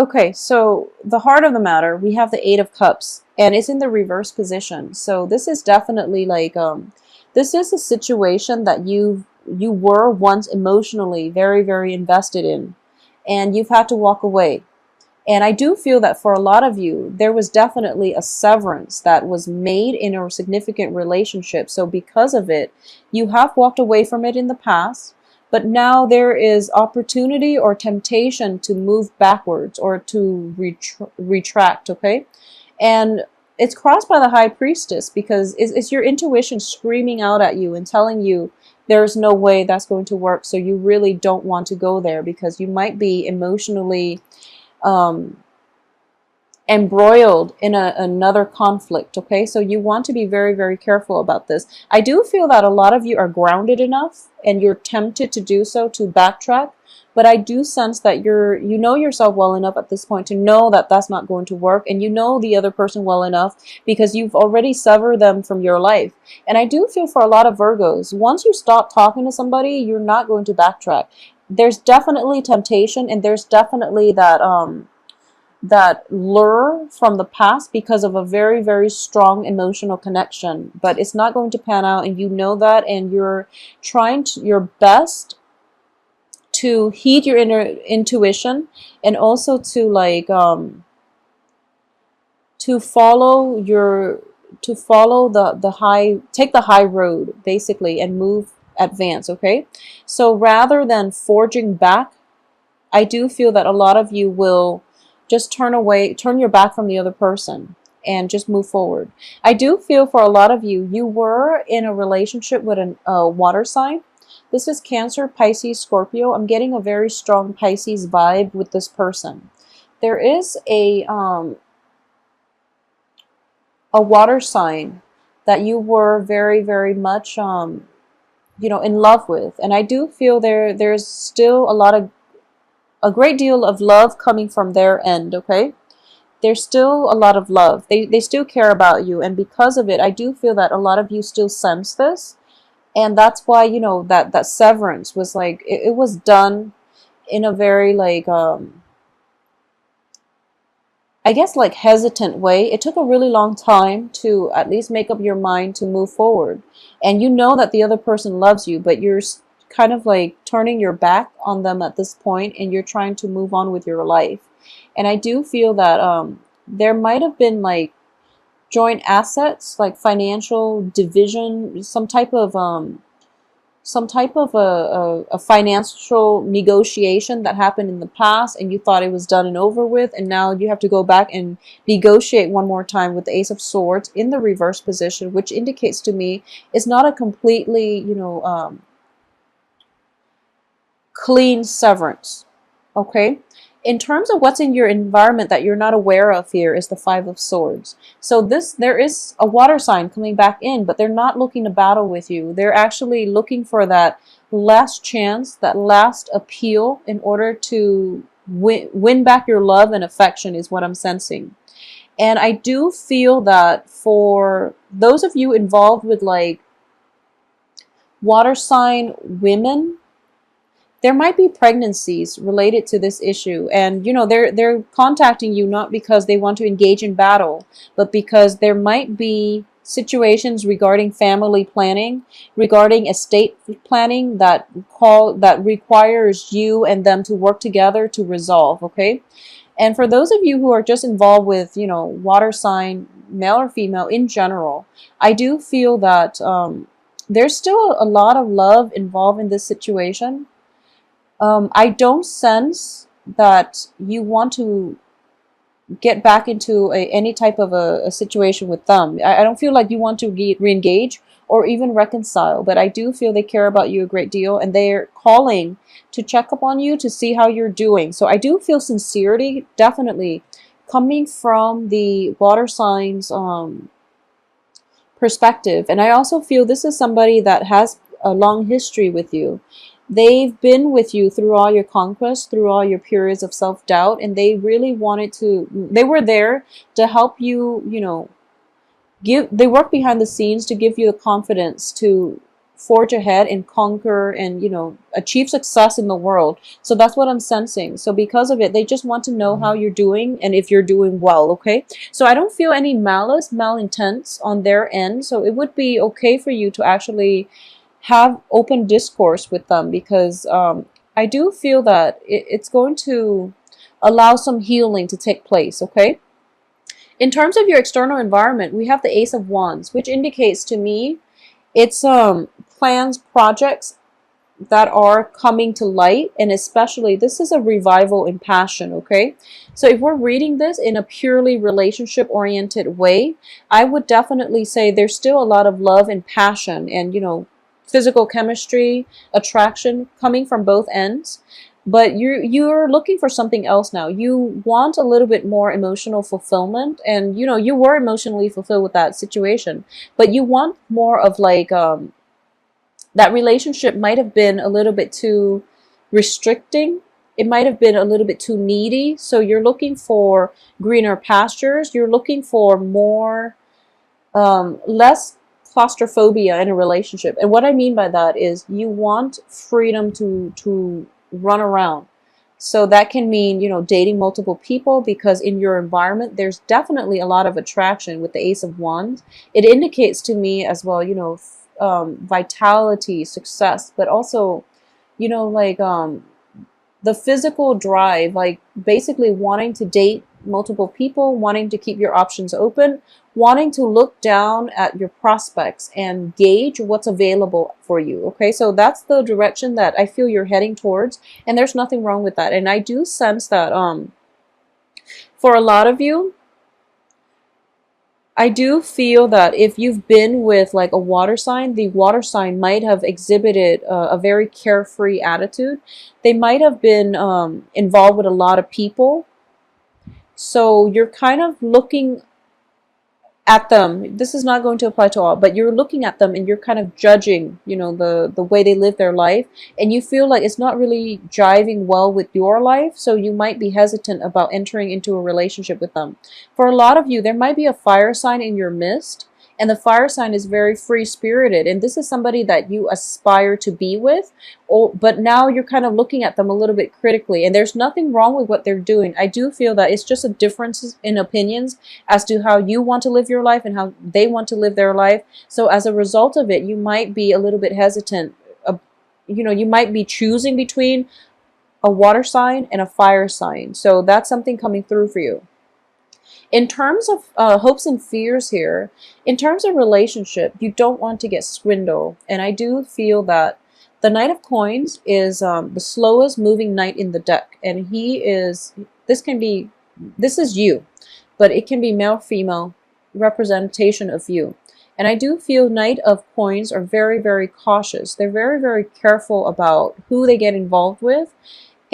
Okay, so the heart of the matter, we have the Eight of Cups, and it's in the reverse position. So this is definitely like this is a situation that you were once emotionally very, very invested in, and you've had to walk away. And I do feel that for a lot of you, there was definitely a severance that was made in a significant relationship. So because of it, you have walked away from it in the past, but now there is opportunity or temptation to move backwards or to retract, okay? And it's crossed by the high priestess because it's your intuition screaming out at you and telling you there's no way that's going to work. So you really don't want to go there because you might be emotionally um, embroiled in another conflict. Okay, so you want to be very, very careful about this. I do feel that a lot of you are grounded enough and you're tempted to do so, to backtrack, but I do sense that you know yourself well enough at this point to know that that's not going to work, and you know the other person well enough because you've already severed them from your life. And I do feel for a lot of Virgos, once you stop talking to somebody, you're not going to backtrack. There's definitely temptation, and there's definitely that lure from the past because of a very, very strong emotional connection, but it's not going to pan out, and you know that, and you're trying your best to heed your inner intuition, and also to like to follow your to follow the high, take the high road basically, and move, advance. Okay, so rather than forging back, I do feel that a lot of you will just turn away, turn your back from the other person and just move forward. I do feel for a lot of you, you were in a relationship with a water sign. This is Cancer, Pisces, Scorpio. I'm getting a very strong Pisces vibe with this person. There is a water sign that you were very, very much in love with, and I do feel there's still a great deal of love coming from their end. Okay, there's still a lot of love. They still care about you, and because of it, I do feel that a lot of you still sense this, and that's why that severance was like it was done in a very like I guess like hesitant way. It took a really long time to at least make up your mind to move forward. And you know that the other person loves you, but you're kind of like turning your back on them at this point, and you're trying to move on with your life. And I do feel that there might have been like joint assets, like financial division, some type of a financial negotiation that happened in the past, and you thought it was done and over with, and now you have to go back and negotiate one more time with the Ace of Swords in the reverse position, which indicates to me it's not a completely clean severance. Okay, in terms of what's in your environment that you're not aware of, here is the Five of Swords. So there is a water sign coming back in, but they're not looking to battle with you. They're actually looking for that last chance, that last appeal, in order to win back your love and affection, is what I'm sensing. And I do feel that for those of you involved with like water sign women, there might be pregnancies related to this issue, and they're contacting you not because they want to engage in battle, but because there might be situations regarding family planning, regarding estate planning, that requires you and them to work together to resolve. Okay, and for those of you who are just involved with water sign, male or female in general, I do feel that there's still a lot of love involved in this situation. I don't sense that you want to get back into any type of a situation with them. I don't feel like you want to re-engage or even reconcile, but I do feel they care about you a great deal, and they're calling to check up on you to see how you're doing. So I do feel sincerity definitely coming from the water signs perspective. And I also feel this is somebody that has a long history with you. They've been with you through all your conquests, through all your periods of self-doubt, and they really they were there to help you, they work behind the scenes to give you the confidence to forge ahead and conquer and, you know, achieve success in the world. So that's what I'm sensing. So because of it, they just want to know how you're doing and if you're doing well, okay? So I don't feel any malice, malintents on their end. So it would be okay for you to actually have open discourse with them, because I do feel that it's going to allow some healing to take place, okay? In terms of your external environment, we have the Ace of Wands, which indicates to me it's plans, projects that are coming to light, and especially this is a revival in passion, okay? So if we're reading this in a purely relationship oriented way, I would definitely say there's still a lot of love and passion and, you know, physical chemistry, attraction coming from both ends. But you're looking for something else now. You want a little bit more emotional fulfillment, and you know, you were emotionally fulfilled with that situation, but you want more of like that relationship might have been a little bit too restricting. It might have been a little bit too needy. So you're looking for greener pastures. You're looking for more, less claustrophobia in a relationship. And what I mean by that is you want freedom to run around. So that can mean, you know, dating multiple people, because in your environment, there's definitely a lot of attraction with the Ace of Wands. It indicates to me as well, you know, vitality, success, but also, you know, like the physical drive, like basically wanting to date multiple people, wanting to keep your options open, wanting to look down at your prospects and gauge what's available for you. Okay, so that's the direction that I feel you're heading towards, and there's nothing wrong with that. And I do sense that for a lot of you, I do feel that if you've been with like a water sign, the water sign might have exhibited a very carefree attitude. They might have been involved with a lot of people. So you're kind of looking at them. This is not going to apply to all, but you're looking at them and you're kind of judging, you know, the way they live their life, and you feel like it's not really jiving well with your life, so you might be hesitant about entering into a relationship with them. For a lot of you, there might be a fire sign in your midst, and the fire sign is very free-spirited, and this is somebody that you aspire to be with, but now you're kind of looking at them a little bit critically, and there's nothing wrong with what they're doing. I do feel that it's just a difference in opinions as to how you want to live your life and how they want to live their life. So as a result of it, you might be a little bit hesitant. You know, you might be choosing between a water sign and a fire sign. So that's something coming through for you. In terms of hopes and fears here, in terms of relationship, you don't want to get swindled. And I do feel that the Knight of Coins is the slowest moving knight in the deck. And this is you, but it can be male, female representation of you. And I do feel Knight of Coins are very, very cautious. They're very, very careful about who they get involved with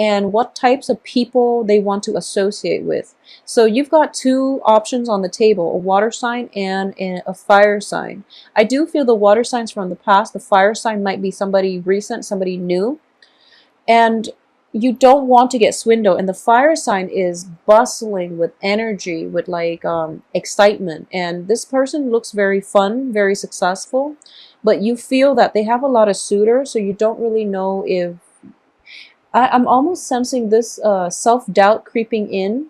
and what types of people they want to associate with. So you've got two options on the table, a water sign and a fire sign. I do feel the water signs from the past, the fire sign might be somebody recent, somebody new. And you don't want to get swindled. And the fire sign is bustling with energy, with like excitement. And this person looks very fun, very successful. But you feel that they have a lot of suitors, so you don't really know if I'm almost sensing this self-doubt creeping in,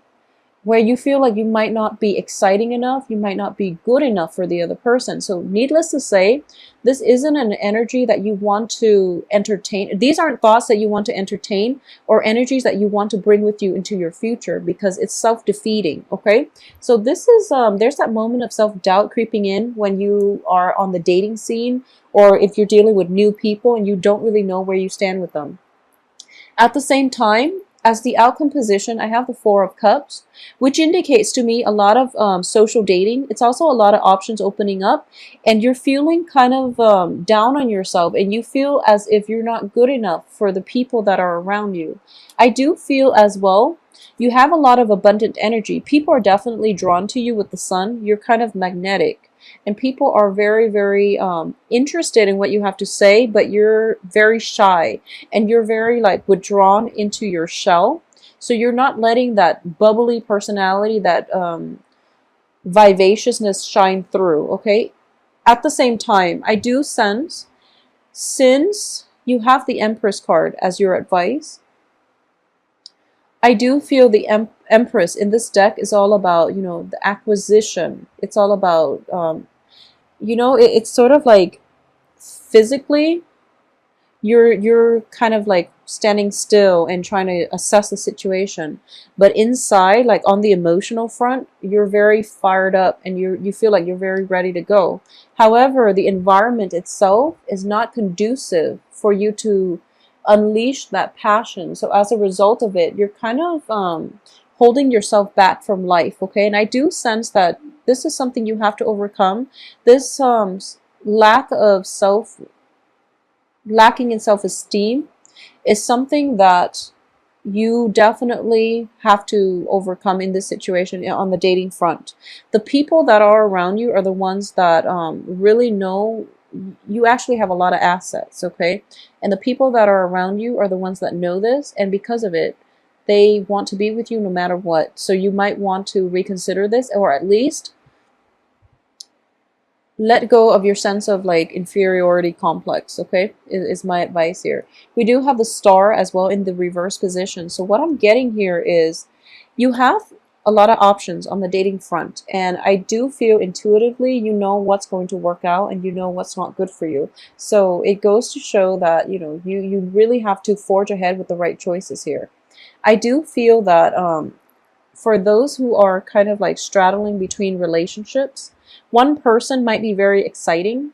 where you feel like you might not be exciting enough, you might not be good enough for the other person. So needless to say, this isn't an energy that you want to entertain. These aren't thoughts that you want to entertain or energies that you want to bring with you into your future, because it's self-defeating, okay? So this is, there's that moment of self-doubt creeping in when you are on the dating scene, or if you're dealing with new people and you don't really know where you stand with them. At the same time, as the outcome position, I have the Four of Cups, which indicates to me a lot of social dating. It's also a lot of options opening up, and you're feeling kind of down on yourself, and you feel as if you're not good enough for the people that are around you. I do feel as well, you have a lot of abundant energy. People are definitely drawn to you with the sun. You're kind of magnetic. And people are very, very interested in what you have to say, but you're very shy and you're very like withdrawn into your shell. So you're not letting that bubbly personality, that vivaciousness shine through, okay? At the same time, I do sense Since you have the Empress card as your advice, I do feel the Empress in this deck is all about, you know, the acquisition. It's all about, you know, it's sort of like physically you're kind of like standing still and trying to assess the situation, but inside, like on the emotional front, you're very fired up and you feel like you're very ready to go. However, the environment itself is not conducive for you to unleash that passion. So as a result of it, you're kind of holding yourself back from life. Okay, and I do sense that this is something you have to overcome. This lack of lacking in self-esteem is something that you definitely have to overcome in this situation on the dating front. The people that are around you are the ones that really know you actually have a lot of assets, okay? And the people that are around you are the ones that know this, and because of it, they want to be with you no matter what. So you might want to reconsider this, or at least let go of your sense of like inferiority complex, okay, is my advice here. We do have the Star as well in the reverse position. So what I'm getting here is you have a lot of options on the dating front, and I do feel intuitively you know what's going to work out and you know what's not good for you. So it goes to show that, you know, you really have to forge ahead with the right choices here. I do feel that for those who are kind of like straddling between relationships, one person might be very exciting.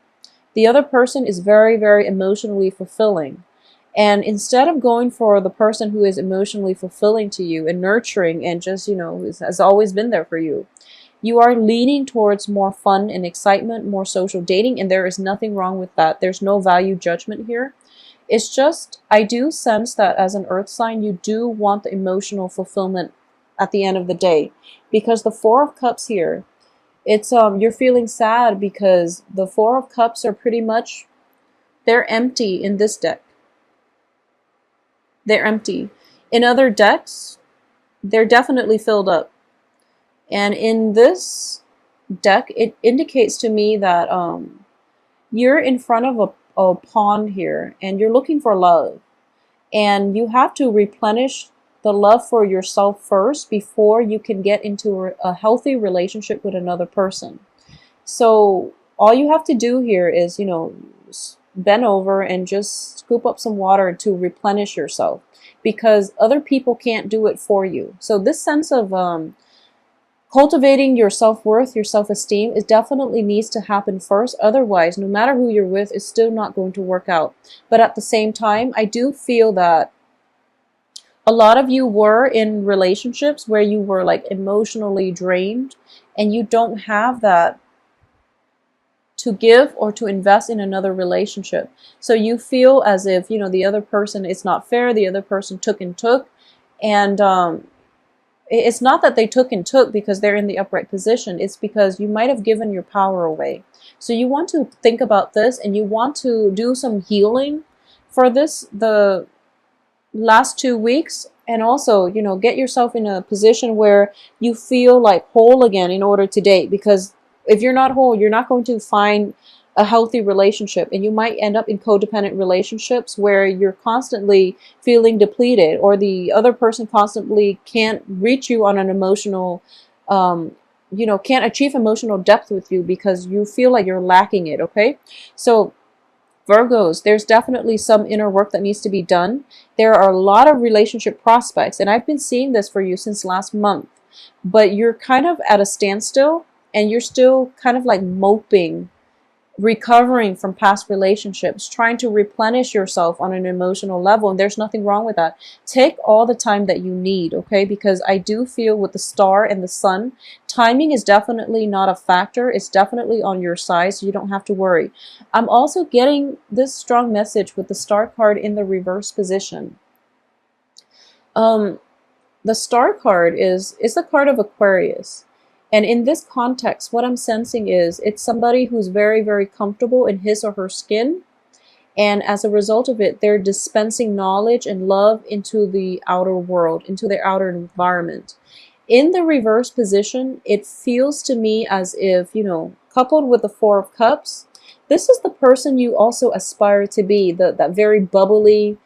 The other person is very, very emotionally fulfilling. And instead of going for the person who is emotionally fulfilling to you and nurturing and just, you know, has always been there for you, you are leaning towards more fun and excitement, more social dating, and there is nothing wrong with that. There's no value judgment here. It's just, I do sense that as an earth sign, you do want the emotional fulfillment at the end of the day. Because the Four of Cups here, it's you're feeling sad because the Four of Cups are pretty much, they're empty in this deck. They're empty. In other decks, they're definitely filled up. And in this deck, it indicates to me that you're in front of a pond here and you're looking for love. And you have to replenish the love for yourself first before you can get into a healthy relationship with another person. So all you have to do here is, you know, bend over and just scoop up some water to replenish yourself, because other people can't do it for you. So this sense of cultivating your self-worth, your self-esteem, it definitely needs to happen first. Otherwise, no matter who you're with, it's still not going to work out. But at the same time, I do feel that a lot of you were in relationships where you were like emotionally drained and you don't have that to give or to invest in another relationship. So you feel as if, you know, the other person, it's not fair, the other person took and took. And it's not that they took and took because they're in the upright position. It's because you might have given your power away. So you want to think about this and you want to do some healing for this, the last 2 weeks, and also, you know, get yourself in a position where you feel like whole again in order to date, because if you're not whole, you're not going to find a healthy relationship, and you might end up in codependent relationships where you're constantly feeling depleted, or the other person constantly can't reach you on an emotional you know, can't achieve emotional depth with you because you feel like you're lacking it. Okay, so Virgos, there's definitely some inner work that needs to be done. There are a lot of relationship prospects, and I've been seeing this for you since last month, but you're kind of at a standstill and you're still kind of like moping, recovering from past relationships, trying to replenish yourself on an emotional level, and there's nothing wrong with that. Take all the time that you need, okay? Because I do feel with the Star and the Sun, timing is definitely not a factor. It's definitely on your side, so you don't have to worry. I'm also getting this strong message with the Star card in the reverse position. The Star card is the card of Aquarius. And in this context, what I'm sensing is it's somebody who's very, very comfortable in his or her skin. And as a result of it, they're dispensing knowledge and love into the outer world, into their outer environment. In the reverse position, it feels to me as if, you know, coupled with the Four of Cups, This is the person you also aspire to be, that very bubbly,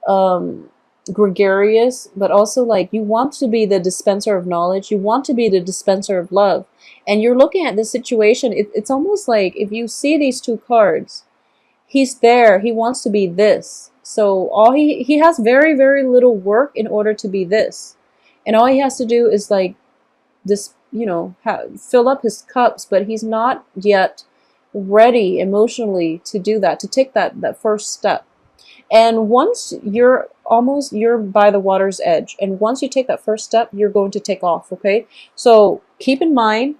um, gregarious, but also like you want to be the dispenser of knowledge. You want to be the dispenser of love. And you're looking at this situation. It's almost like if you see these two cards, he's there. He wants to be this. So all he has very, very little work in order to be this. And all he has to do is like this, fill up his cups, but he's not yet ready emotionally to do that, to take that first step. And once you're by the water's edge, and once you take that first step, you're going to take off, okay? So keep in mind,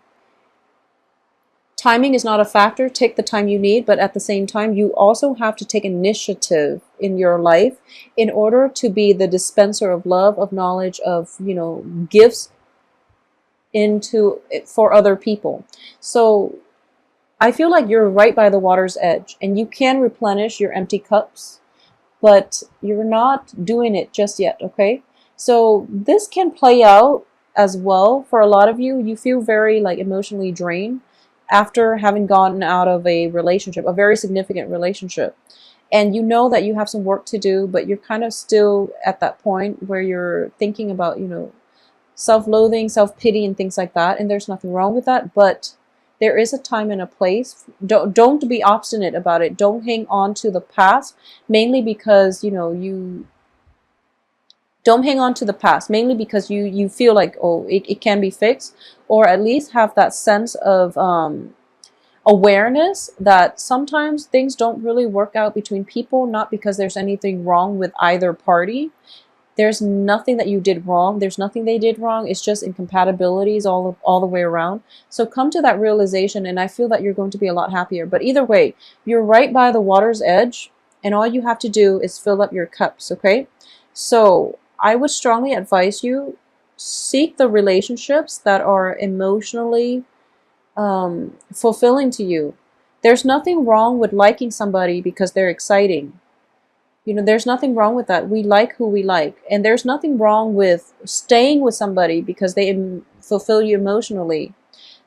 timing is not a factor. Take the time you need, but at the same time, you also have to take initiative in your life in order to be the dispenser of love, of knowledge, of, gifts for other people. So I feel like you're right by the water's edge, and you can replenish your empty cups, but you're not doing it just yet, okay? So this can play out as well for a lot of you. You feel very like emotionally drained after having gotten out of a relationship, a very significant relationship. And you know that you have some work to do, but you're kind of still at that point where you're thinking about, self-loathing, self-pity, and things like that. And there's nothing wrong with that, but there is a time and a place. Don't be obstinate about it. Don't hang on to the past, mainly because, you don't hang on to the past, mainly because you feel like, oh, it can be fixed, or at least have that sense of awareness that sometimes things don't really work out between people, not because there's anything wrong with either party. There's nothing that you did wrong. There's nothing they did wrong. It's just incompatibilities all the way around. So come to that realization, and I feel that you're going to be a lot happier. But either way, you're right by the water's edge, and all you have to do is fill up your cups, okay? So I would strongly advise you, seek the relationships that are emotionally fulfilling to you. There's nothing wrong with liking somebody because they're exciting. There's nothing wrong with that. We like who we like. And there's nothing wrong with staying with somebody because they fulfill you emotionally.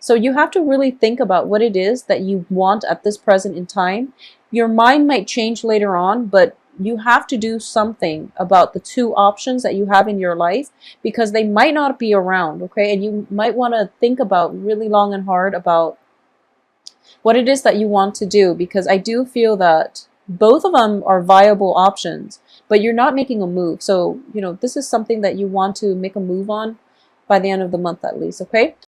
So you have to really think about what it is that you want at this present in time. Your mind might change later on, but you have to do something about the two options that you have in your life, because they might not be around, okay? And you might want to think about really long and hard about what it is that you want to do, because I do feel that both of them are viable options, but you're not making a move. So, this is something that you want to make a move on by the end of the month at least, okay?